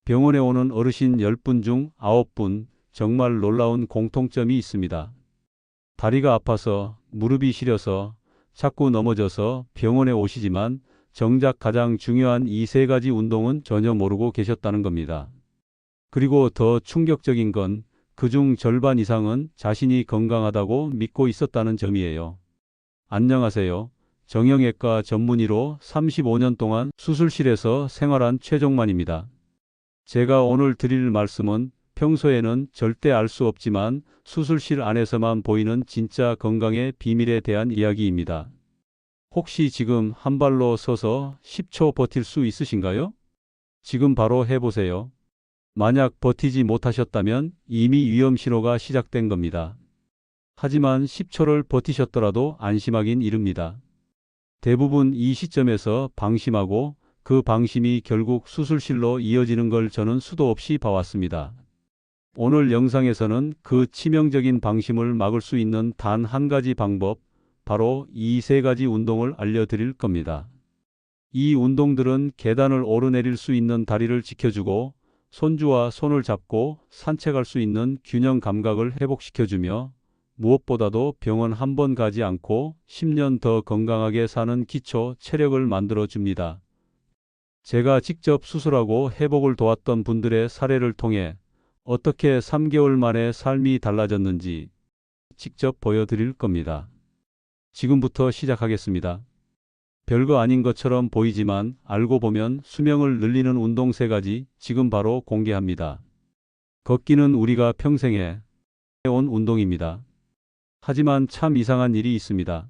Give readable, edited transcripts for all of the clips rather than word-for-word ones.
병원에 오는 어르신 10분 중 9분 정말 놀라운 공통점이 있습니다. 다리가 아파서, 무릎이 시려서, 자꾸 넘어져서 병원에 오시지만 정작 가장 중요한 이 세 가지 운동은 전혀 모르고 계셨다는 겁니다. 그리고 더 충격적인 건 그중 절반 이상은 자신이 건강하다고 믿고 있었다는 점이에요. 안녕하세요. 정형외과 전문의로 35년 동안 수술실에서 생활한 최종만입니다. 제가 오늘 드릴 말씀은 평소에는 절대 알 수 없지만 수술실 안에서만 보이는 진짜 건강의 비밀에 대한 이야기입니다. 혹시 지금 한 발로 서서 10초 버틸 수 있으신가요? 지금 바로 해보세요. 만약 버티지 못하셨다면 이미 위험 신호가 시작된 겁니다. 하지만 10초를 버티셨더라도 안심하긴 이릅니다. 대부분 이 시점에서 방심하고 그 방심이 결국 수술실로 이어지는 걸 저는 수도 없이 봐왔습니다. 오늘 영상에서는 그 치명적인 방심을 막을 수 있는 단 한 가지 방법, 바로 이 세 가지 운동을 알려드릴 겁니다. 이 운동들은 계단을 오르내릴 수 있는 다리를 지켜주고 손주와 손을 잡고 산책할 수 있는 균형 감각을 회복시켜주며 무엇보다도 병원 한 번 가지 않고 10년 더 건강하게 사는 기초 체력을 만들어 줍니다. 제가 직접 수술하고 회복을 도왔던 분들의 사례를 통해 어떻게 3개월 만에 삶이 달라졌는지 직접 보여드릴 겁니다. 지금부터 시작하겠습니다. 별거 아닌 것처럼 보이지만 알고 보면 수명을 늘리는 운동 3가지 지금 바로 공개합니다. 걷기는 우리가 평생에 해온 운동입니다. 하지만 참 이상한 일이 있습니다.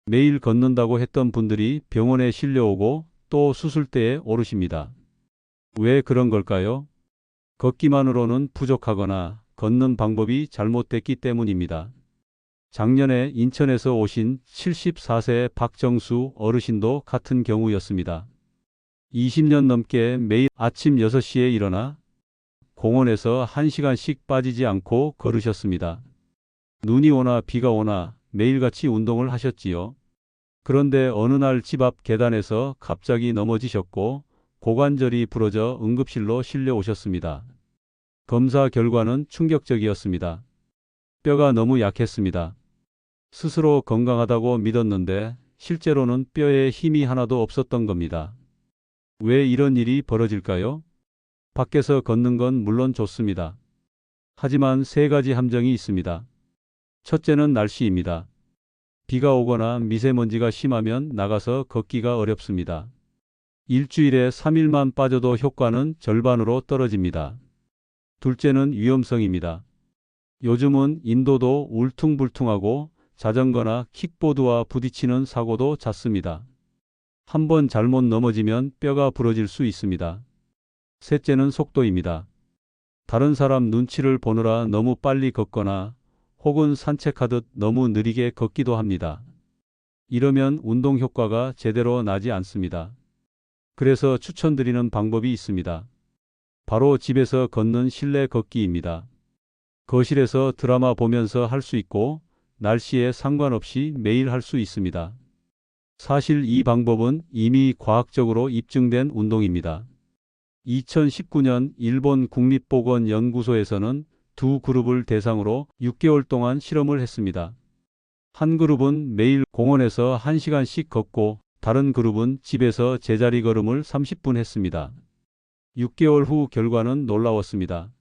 매일 걷는다고 했던 분들이 병원에 실려오고 또 수술대에 오르십니다. 왜 그런 걸까요? 걷기만으로는 부족하거나 걷는 방법이 잘못됐기 때문입니다. 작년에 인천에서 오신 74세 박정수 어르신도 같은 경우였습니다. 20년 넘게 매일 아침 6시에 일어나 공원에서 1시간씩 빠지지 않고 걸으셨습니다. 눈이 오나 비가 오나 매일같이 운동을 하셨지요. 그런데 어느 날 집 앞 계단에서 갑자기 넘어지셨고 고관절이 부러져 응급실로 실려오셨습니다. 검사 결과는 충격적이었습니다. 뼈가 너무 약했습니다. 스스로 건강하다고 믿었는데 실제로는 뼈에 힘이 하나도 없었던 겁니다. 왜 이런 일이 벌어질까요? 밖에서 걷는 건 물론 좋습니다. 하지만 3가지 함정이 있습니다. 첫째는 날씨입니다. 비가 오거나 미세먼지가 심하면 나가서 걷기가 어렵습니다. 일주일에 3일만 빠져도 효과는 절반으로 떨어집니다. 둘째는 위험성입니다. 요즘은 인도도 울퉁불퉁하고 자전거나 킥보드와 부딪히는 사고도 잦습니다. 한번 잘못 넘어지면 뼈가 부러질 수 있습니다. 셋째는 속도입니다. 다른 사람 눈치를 보느라 너무 빨리 걷거나 혹은 산책하듯 너무 느리게 걷기도 합니다. 이러면 운동 효과가 제대로 나지 않습니다. 그래서 추천드리는 방법이 있습니다. 바로 집에서 걷는 실내 걷기입니다. 거실에서 드라마 보면서 할 수 있고 날씨에 상관없이 매일 할 수 있습니다. 사실 이 방법은 이미 과학적으로 입증된 운동입니다. 2019년 일본 국립보건연구소에서는 2그룹을 대상으로 6개월 동안 실험을 했습니다. 한 그룹은 매일 공원에서 1시간씩 걷고 다른 그룹은 집에서 제자리 걸음을 30분 했습니다. 6개월 후 결과는 놀라웠습니다.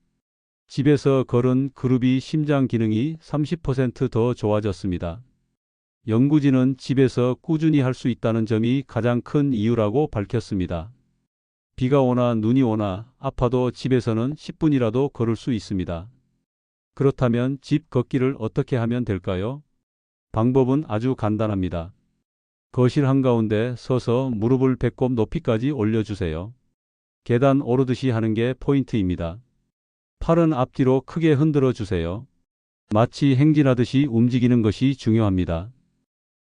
집에서 걸은 그룹이 심장 기능이 30% 더 좋아졌습니다. 연구진은 집에서 꾸준히 할 수 있다는 점이 가장 큰 이유라고 밝혔습니다. 비가 오나 눈이 오나 아파도 집에서는 10분이라도 걸을 수 있습니다. 그렇다면 집 걷기를 어떻게 하면 될까요? 방법은 아주 간단합니다. 거실 한가운데 서서 무릎을 배꼽 높이까지 올려주세요. 계단 오르듯이 하는 게 포인트입니다. 팔은 앞뒤로 크게 흔들어 주세요. 마치 행진하듯이 움직이는 것이 중요합니다.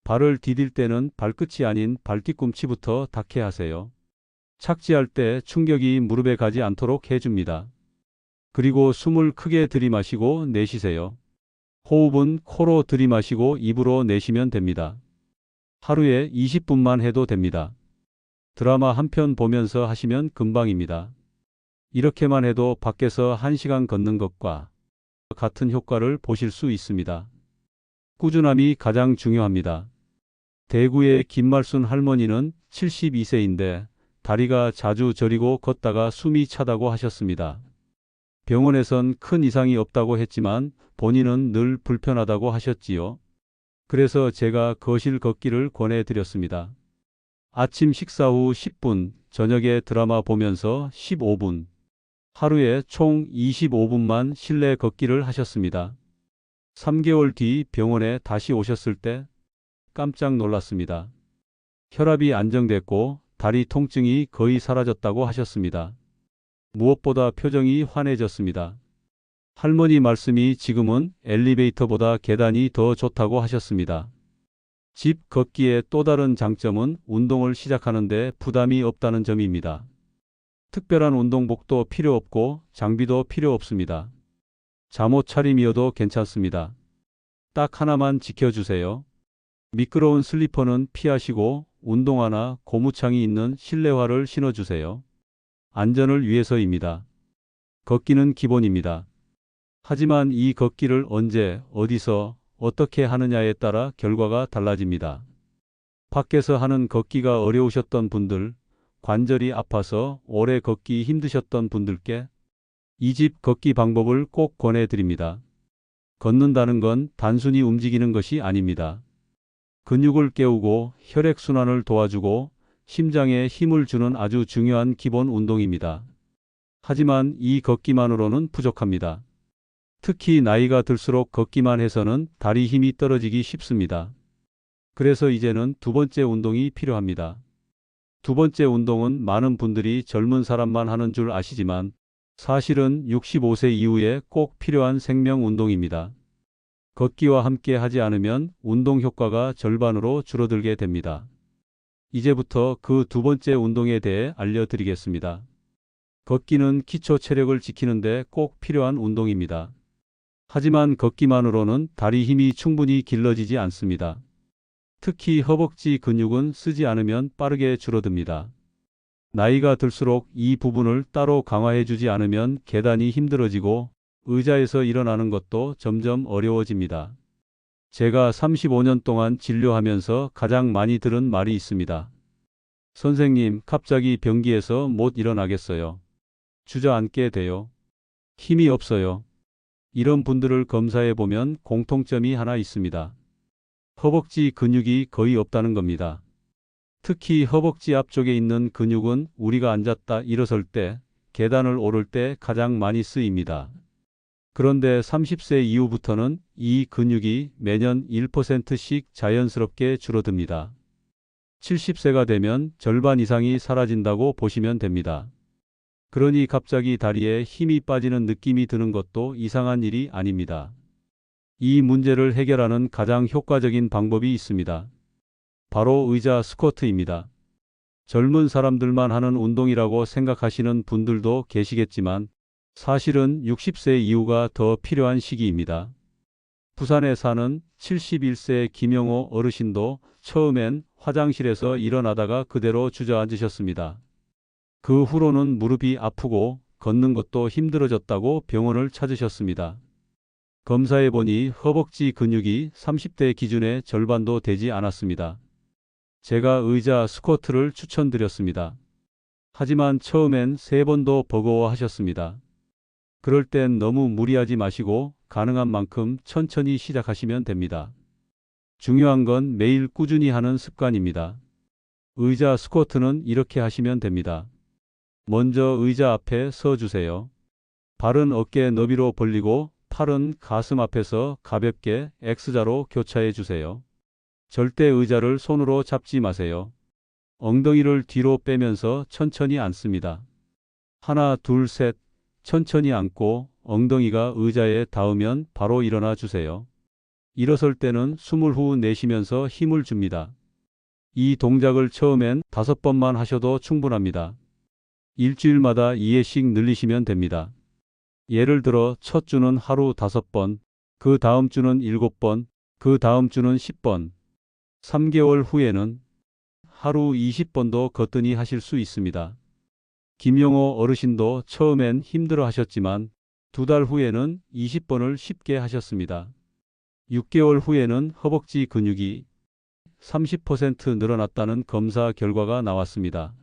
발을 디딜 때는 발끝이 아닌 발뒤꿈치부터 닿게 하세요. 착지할 때 충격이 무릎에 가지 않도록 해줍니다. 그리고 숨을 크게 들이마시고 내쉬세요. 호흡은 코로 들이마시고 입으로 내쉬면 됩니다. 하루에 20분만 해도 됩니다. 드라마 한 편 보면서 하시면 금방입니다. 이렇게만 해도 밖에서 1시간 걷는 것과 같은 효과를 보실 수 있습니다. 꾸준함이 가장 중요합니다. 대구의 김말순 할머니는 72세인데 다리가 자주 저리고 걷다가 숨이 차다고 하셨습니다. 병원에선 큰 이상이 없다고 했지만 본인은 늘 불편하다고 하셨지요. 그래서 제가 거실 걷기를 권해드렸습니다. 아침 식사 후 10분, 저녁에 드라마 보면서 15분, 하루에 총 25분만 실내 걷기를 하셨습니다. 3개월 뒤 병원에 다시 오셨을 때 깜짝 놀랐습니다. 혈압이 안정됐고 다리 통증이 거의 사라졌다고 하셨습니다. 무엇보다 표정이 환해졌습니다. 할머니 말씀이 지금은 엘리베이터보다 계단이 더 좋다고 하셨습니다. 집 걷기의 또 다른 장점은 운동을 시작하는데 부담이 없다는 점입니다. 특별한 운동복도 필요 없고 장비도 필요 없습니다. 잠옷 차림이어도 괜찮습니다. 딱 하나만 지켜주세요. 미끄러운 슬리퍼는 피하시고 운동화나 고무창이 있는 실내화를 신어주세요. 안전을 위해서입니다. 걷기는 기본입니다. 하지만 이 걷기를 언제, 어디서, 어떻게 하느냐에 따라 결과가 달라집니다. 밖에서 하는 걷기가 어려우셨던 분들, 관절이 아파서 오래 걷기 힘드셨던 분들께 이 집 걷기 방법을 꼭 권해드립니다. 걷는다는 건 단순히 움직이는 것이 아닙니다. 근육을 깨우고 혈액순환을 도와주고 심장에 힘을 주는 아주 중요한 기본 운동입니다. 하지만 이 걷기만으로는 부족합니다. 특히 나이가 들수록 걷기만 해서는 다리 힘이 떨어지기 쉽습니다. 그래서 이제는 두 번째 운동이 필요합니다. 두 번째 운동은 많은 분들이 젊은 사람만 하는 줄 아시지만 사실은 65세 이후에 꼭 필요한 생명 운동입니다. 걷기와 함께 하지 않으면 운동 효과가 절반으로 줄어들게 됩니다. 이제부터 그 두 번째 운동에 대해 알려드리겠습니다. 걷기는 기초 체력을 지키는데 꼭 필요한 운동입니다. 하지만 걷기만으로는 다리 힘이 충분히 길러지지 않습니다. 특히 허벅지 근육은 쓰지 않으면 빠르게 줄어듭니다. 나이가 들수록 이 부분을 따로 강화해주지 않으면 계단이 힘들어지고 의자에서 일어나는 것도 점점 어려워집니다. 제가 35년 동안 진료하면서 가장 많이 들은 말이 있습니다. 선생님, 갑자기 변기에서 못 일어나겠어요. 주저앉게 돼요. 힘이 없어요. 이런 분들을 검사해 보면 공통점이 하나 있습니다. 허벅지 근육이 거의 없다는 겁니다. 특히 허벅지 앞쪽에 있는 근육은 우리가 앉았다 일어설 때, 계단을 오를 때 가장 많이 쓰입니다. 그런데 30세 이후부터는 이 근육이 매년 1%씩 자연스럽게 줄어듭니다. 70세가 되면 절반 이상이 사라진다고 보시면 됩니다. 그러니 갑자기 다리에 힘이 빠지는 느낌이 드는 것도 이상한 일이 아닙니다. 이 문제를 해결하는 가장 효과적인 방법이 있습니다. 바로 의자 스쿼트입니다. 젊은 사람들만 하는 운동이라고 생각하시는 분들도 계시겠지만 사실은 60세 이후가 더 필요한 시기입니다. 부산에 사는 71세 김영호 어르신도 처음엔 화장실에서 일어나다가 그대로 주저앉으셨습니다. 그 후로는 무릎이 아프고 걷는 것도 힘들어졌다고 병원을 찾으셨습니다. 검사해보니 허벅지 근육이 30대 기준의 절반도 되지 않았습니다. 제가 의자 스쿼트를 추천드렸습니다. 하지만 처음엔 3번도 버거워하셨습니다. 그럴 땐 너무 무리하지 마시고 가능한 만큼 천천히 시작하시면 됩니다. 중요한 건 매일 꾸준히 하는 습관입니다. 의자 스쿼트는 이렇게 하시면 됩니다. 먼저 의자 앞에 서 주세요. 발은 어깨 너비로 벌리고 팔은 가슴 앞에서 가볍게 X자로 교차해 주세요. 절대 의자를 손으로 잡지 마세요. 엉덩이를 뒤로 빼면서 천천히 앉습니다. 하나, 둘, 셋. 천천히 앉고 엉덩이가 의자에 닿으면 바로 일어나 주세요. 일어설 때는 숨을 후 내쉬면서 힘을 줍니다. 이 동작을 처음엔 5번만 하셔도 충분합니다. 일주일마다 2회씩 늘리시면 됩니다. 예를 들어 첫 주는 하루 5번, 그 다음 주는 7번, 그 다음 주는 10번, 3개월 후에는 하루 20번도 거뜬히 하실 수 있습니다. 김용호 어르신도 처음엔 힘들어 하셨지만 2달 후에는 20번을 쉽게 하셨습니다. 6개월 후에는 허벅지 근육이 30% 늘어났다는 검사 결과가 나왔습니다.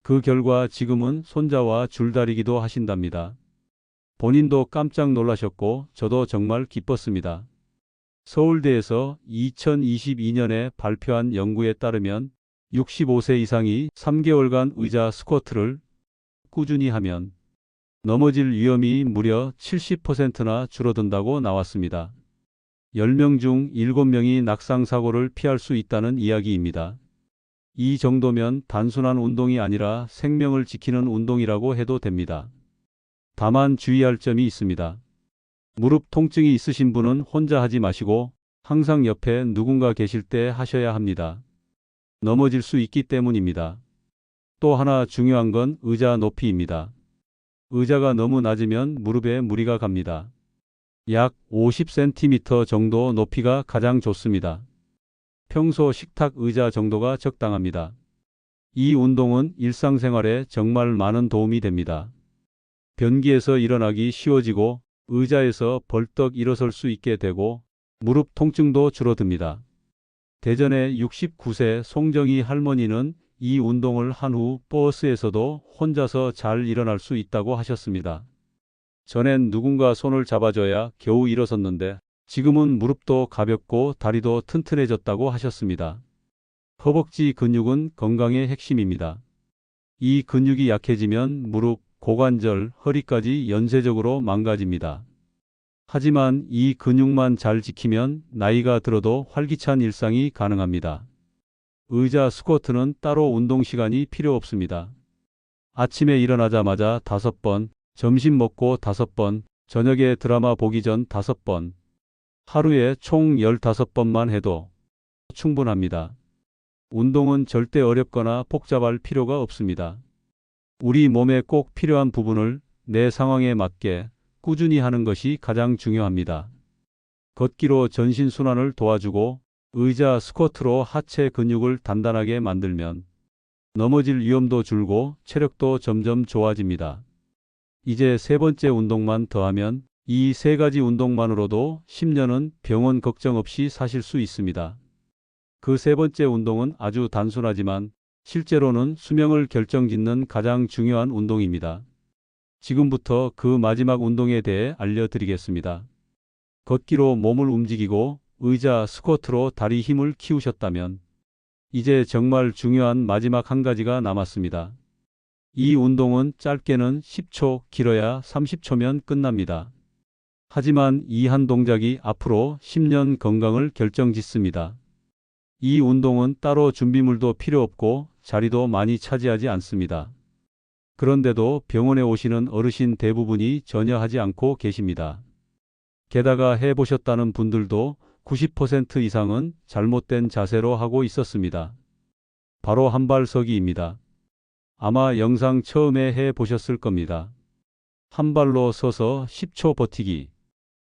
그 결과 지금은 손자와 줄다리기도 하신답니다. 본인도 깜짝 놀라셨고 저도 정말 기뻤습니다. 서울대에서 2022년에 발표한 연구에 따르면 65세 이상이 3개월간 의자 스쿼트를 꾸준히 하면 넘어질 위험이 무려 70%나 줄어든다고 나왔습니다. 10명 중 7명이 낙상사고를 피할 수 있다는 이야기입니다. 이 정도면 단순한 운동이 아니라 생명을 지키는 운동이라고 해도 됩니다. 다만 주의할 점이 있습니다. 무릎 통증이 있으신 분은 혼자 하지 마시고 항상 옆에 누군가 계실 때 하셔야 합니다. 넘어질 수 있기 때문입니다. 또 하나 중요한 건 의자 높이입니다. 의자가 너무 낮으면 무릎에 무리가 갑니다. 약 50cm 정도 높이가 가장 좋습니다. 평소 식탁 의자 정도가 적당합니다. 이 운동은 일상생활에 정말 많은 도움이 됩니다. 변기에서 일어나기 쉬워지고 의자에서 벌떡 일어설 수 있게 되고 무릎 통증도 줄어듭니다. 대전의 69세 송정희 할머니는 이 운동을 한 후 버스에서도 혼자서 잘 일어날 수 있다고 하셨습니다. 전엔 누군가 손을 잡아줘야 겨우 일어섰는데 지금은 무릎도 가볍고 다리도 튼튼해졌다고 하셨습니다. 허벅지 근육은 건강의 핵심입니다. 이 근육이 약해지면 무릎, 고관절, 허리까지 연쇄적으로 망가집니다. 하지만 이 근육만 잘 지키면 나이가 들어도 활기찬 일상이 가능합니다. 의자 스쿼트는 따로 운동 시간이 필요 없습니다. 아침에 일어나자마자 5번, 점심 먹고 5번, 저녁에 드라마 보기 전 5번, 하루에 총 15번만 해도 충분합니다. 운동은 절대 어렵거나 복잡할 필요가 없습니다. 우리 몸에 꼭 필요한 부분을 내 상황에 맞게 꾸준히 하는 것이 가장 중요합니다. 걷기로 전신순환을 도와주고 의자 스쿼트로 하체 근육을 단단하게 만들면 넘어질 위험도 줄고 체력도 점점 좋아집니다. 이제 세 번째 운동만 더하면 이 세 가지 운동만으로도 10년은 병원 걱정 없이 사실 수 있습니다. 그 세 번째 운동은 아주 단순하지만 실제로는 수명을 결정짓는 가장 중요한 운동입니다. 지금부터 그 마지막 운동에 대해 알려드리겠습니다. 걷기로 몸을 움직이고 의자 스쿼트로 다리 힘을 키우셨다면 이제 정말 중요한 마지막 한 가지가 남았습니다. 이 운동은 짧게는 10초, 길어야 30초면 끝납니다. 하지만 이 한 동작이 앞으로 10년 건강을 결정짓습니다. 이 운동은 따로 준비물도 필요 없고 자리도 많이 차지하지 않습니다. 그런데도 병원에 오시는 어르신 대부분이 전혀 하지 않고 계십니다. 게다가 해보셨다는 분들도 90% 이상은 잘못된 자세로 하고 있었습니다. 바로 한발서기입니다. 아마 영상 처음에 해보셨을 겁니다. 한 발로 서서 10초 버티기.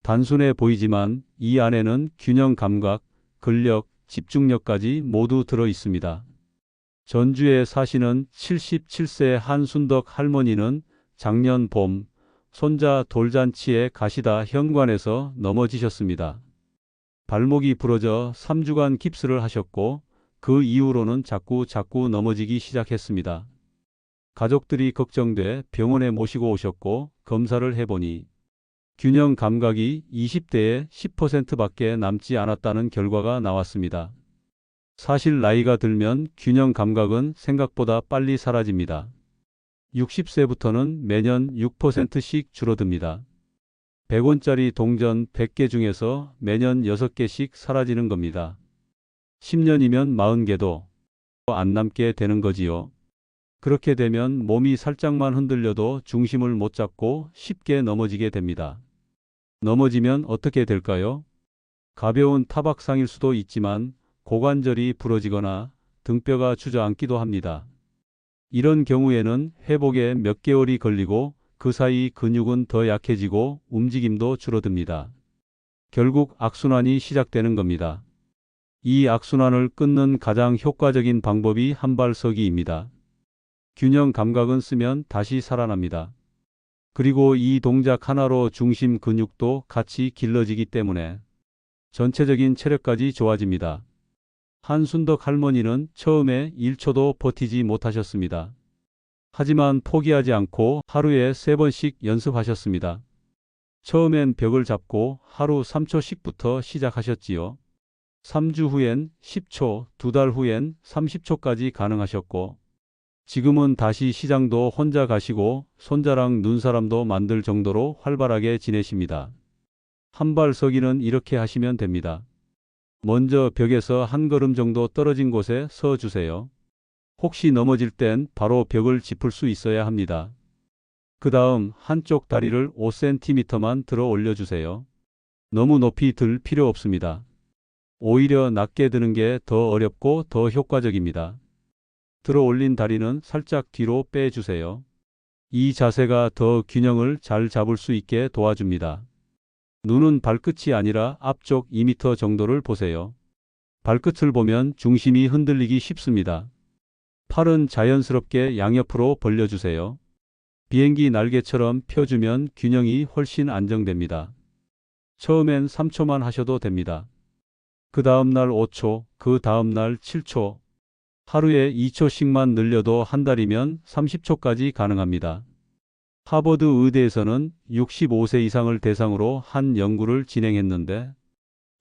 단순해 보이지만 이 안에는 균형 감각, 근력, 집중력까지 모두 들어 있습니다. 전주에 사시는 77세 한순덕 할머니는 작년 봄 손자 돌잔치에 가시다 현관에서 넘어지셨습니다. 발목이 부러져 3주간 깁스를 하셨고 그 이후로는 자꾸 넘어지기 시작했습니다. 가족들이 걱정돼 병원에 모시고 오셨고 검사를 해보니 균형 감각이 20대에 10%밖에 남지 않았다는 결과가 나왔습니다. 사실 나이가 들면 균형 감각은 생각보다 빨리 사라집니다. 60세부터는 매년 6%씩 줄어듭니다. 100원짜리 동전 100개 중에서 매년 6개씩 사라지는 겁니다. 10년이면 40개도 안 남게 되는 거지요. 그렇게 되면 몸이 살짝만 흔들려도 중심을 못 잡고 쉽게 넘어지게 됩니다. 넘어지면 어떻게 될까요? 가벼운 타박상일 수도 있지만 고관절이 부러지거나 등뼈가 주저앉기도 합니다. 이런 경우에는 회복에 몇 개월이 걸리고 그 사이 근육은 더 약해지고 움직임도 줄어듭니다. 결국 악순환이 시작되는 겁니다. 이 악순환을 끊는 가장 효과적인 방법이 한발서기입니다. 균형 감각은 쓰면 다시 살아납니다. 그리고 이 동작 하나로 중심 근육도 같이 길러지기 때문에 전체적인 체력까지 좋아집니다. 한순덕 할머니는 처음에 1초도 버티지 못하셨습니다. 하지만 포기하지 않고 하루에 3번씩 연습하셨습니다. 처음엔 벽을 잡고 하루 3초씩부터 시작하셨지요. 3주 후엔 10초, 2달 후엔 30초까지 가능하셨고, 지금은 다시 시장도 혼자 가시고 손자랑 눈사람도 만들 정도로 활발하게 지내십니다. 한발서기는 이렇게 하시면 됩니다. 먼저 벽에서 한 걸음 정도 떨어진 곳에 서 주세요. 혹시 넘어질 땐 바로 벽을 짚을 수 있어야 합니다. 그 다음 한쪽 다리를 5cm만 들어 올려주세요. 너무 높이 들 필요 없습니다. 오히려 낮게 드는 게 더 어렵고 더 효과적입니다. 들어 올린 다리는 살짝 뒤로 빼주세요. 이 자세가 더 균형을 잘 잡을 수 있게 도와줍니다. 눈은 발끝이 아니라 앞쪽 2m 정도를 보세요. 발끝을 보면 중심이 흔들리기 쉽습니다. 팔은 자연스럽게 양옆으로 벌려주세요. 비행기 날개처럼 펴주면 균형이 훨씬 안정됩니다. 처음엔 3초만 하셔도 됩니다. 그 다음날 5초, 그 다음날 7초, 하루에 2초씩만 늘려도 한 달이면 30초까지 가능합니다. 하버드 의대에서는 65세 이상을 대상으로 한 연구를 진행했는데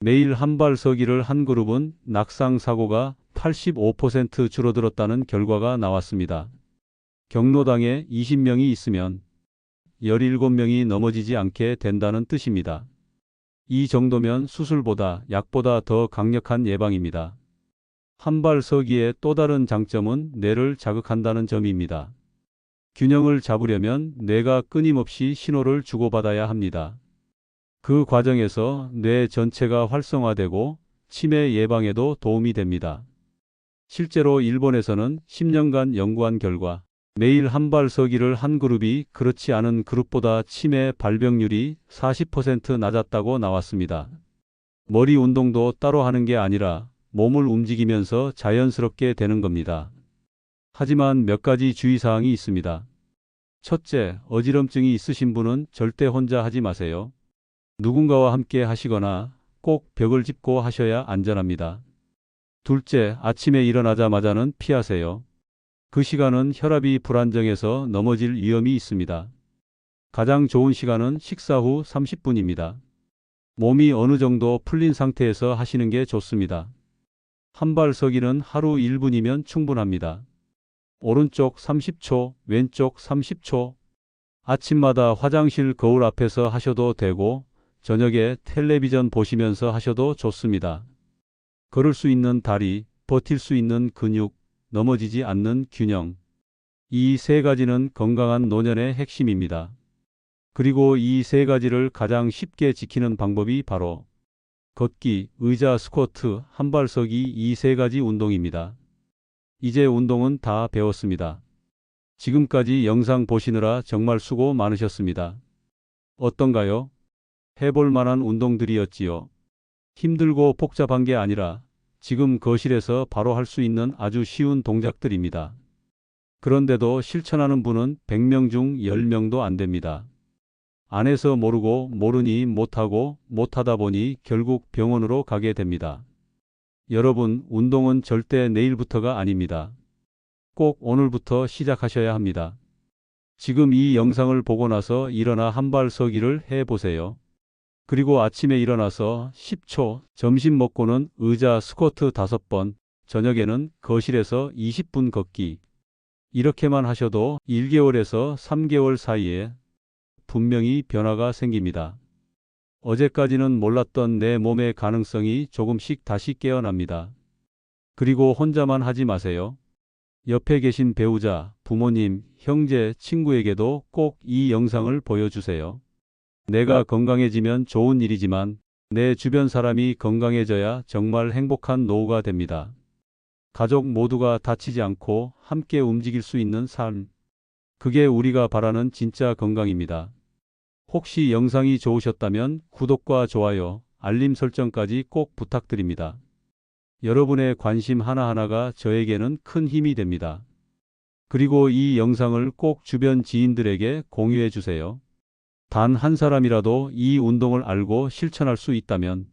매일 한발 서기를 한 그룹은 낙상 사고가 85% 줄어들었다는 결과가 나왔습니다. 경로당에 20명이 있으면 17명이 넘어지지 않게 된다는 뜻입니다. 이 정도면 수술보다 약보다 더 강력한 예방입니다. 한발 서기의 또 다른 장점은 뇌를 자극한다는 점입니다. 균형을 잡으려면 뇌가 끊임없이 신호를 주고받아야 합니다. 그 과정에서 뇌 전체가 활성화되고 치매 예방에도 도움이 됩니다. 실제로 일본에서는 10년간 연구한 결과 매일 한발 서기를 한 그룹이 그렇지 않은 그룹보다 치매 발병률이 40% 낮았다고 나왔습니다. 머리 운동도 따로 하는 게 아니라 몸을 움직이면서 자연스럽게 되는 겁니다. 하지만 몇 가지 주의사항이 있습니다. 첫째, 어지럼증이 있으신 분은 절대 혼자 하지 마세요. 누군가와 함께 하시거나 꼭 벽을 짚고 하셔야 안전합니다. 둘째, 아침에 일어나자마자는 피하세요. 그 시간은 혈압이 불안정해서 넘어질 위험이 있습니다. 가장 좋은 시간은 식사 후 30분입니다. 몸이 어느 정도 풀린 상태에서 하시는 게 좋습니다. 한발 서기는 하루 1분이면 충분합니다. 오른쪽 30초, 왼쪽 30초. 아침마다 화장실 거울 앞에서 하셔도 되고 저녁에 텔레비전 보시면서 하셔도 좋습니다. 걸을 수 있는 다리, 버틸 수 있는 근육, 넘어지지 않는 균형. 이 세 가지는 건강한 노년의 핵심입니다. 그리고 이 세 가지를 가장 쉽게 지키는 방법이 바로 걷기, 의자 스쿼트, 한발서기 이 세 가지 운동입니다. 이제 운동은 다 배웠습니다. 지금까지 영상 보시느라 정말 수고 많으셨습니다. 어떤가요? 해볼 만한 운동들이었지요. 힘들고 복잡한 게 아니라 지금 거실에서 바로 할 수 있는 아주 쉬운 동작들입니다. 그런데도 실천하는 분은 100명 중 10명도 안 됩니다. 안 해서 모르고 모르니 못하고 못하다 보니 결국 병원으로 가게 됩니다. 여러분, 운동은 절대 내일부터가 아닙니다. 꼭 오늘부터 시작하셔야 합니다. 지금 이 영상을 보고 나서 일어나 한발 서기를 해보세요. 그리고 아침에 일어나서 10초, 점심 먹고는 의자 스쿼트 5번, 저녁에는 거실에서 20분 걷기. 이렇게만 하셔도 1개월에서 3개월 사이에 분명히 변화가 생깁니다. 어제까지는 몰랐던 내 몸의 가능성이 조금씩 다시 깨어납니다. 그리고 혼자만 하지 마세요. 옆에 계신 배우자, 부모님, 형제, 친구에게도 꼭 이 영상을 보여주세요. 내가 건강해지면 좋은 일이지만 내 주변 사람이 건강해져야 정말 행복한 노후가 됩니다. 가족 모두가 다치지 않고 함께 움직일 수 있는 삶. 그게 우리가 바라는 진짜 건강입니다. 혹시 영상이 좋으셨다면 구독과 좋아요, 알림 설정까지 꼭 부탁드립니다. 여러분의 관심 하나하나가 저에게는 큰 힘이 됩니다. 그리고 이 영상을 꼭 주변 지인들에게 공유해 주세요. 단 한 사람이라도 이 운동을 알고 실천할 수 있다면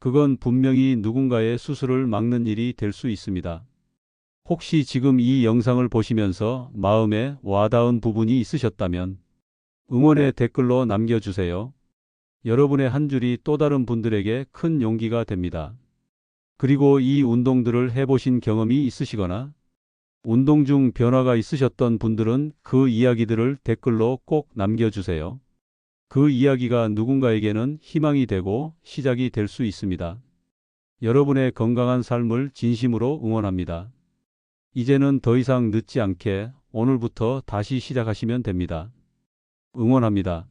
그건 분명히 누군가의 수술을 막는 일이 될 수 있습니다. 혹시 지금 이 영상을 보시면서 마음에 와닿은 부분이 있으셨다면 응원의 댓글로 남겨주세요. 여러분의 한 줄이 또 다른 분들에게 큰 용기가 됩니다. 그리고 이 운동들을 해보신 경험이 있으시거나 운동 중 변화가 있으셨던 분들은 그 이야기들을 댓글로 꼭 남겨주세요. 그 이야기가 누군가에게는 희망이 되고 시작이 될 수 있습니다. 여러분의 건강한 삶을 진심으로 응원합니다. 이제는 더 이상 늦지 않게 오늘부터 다시 시작하시면 됩니다. 응원합니다.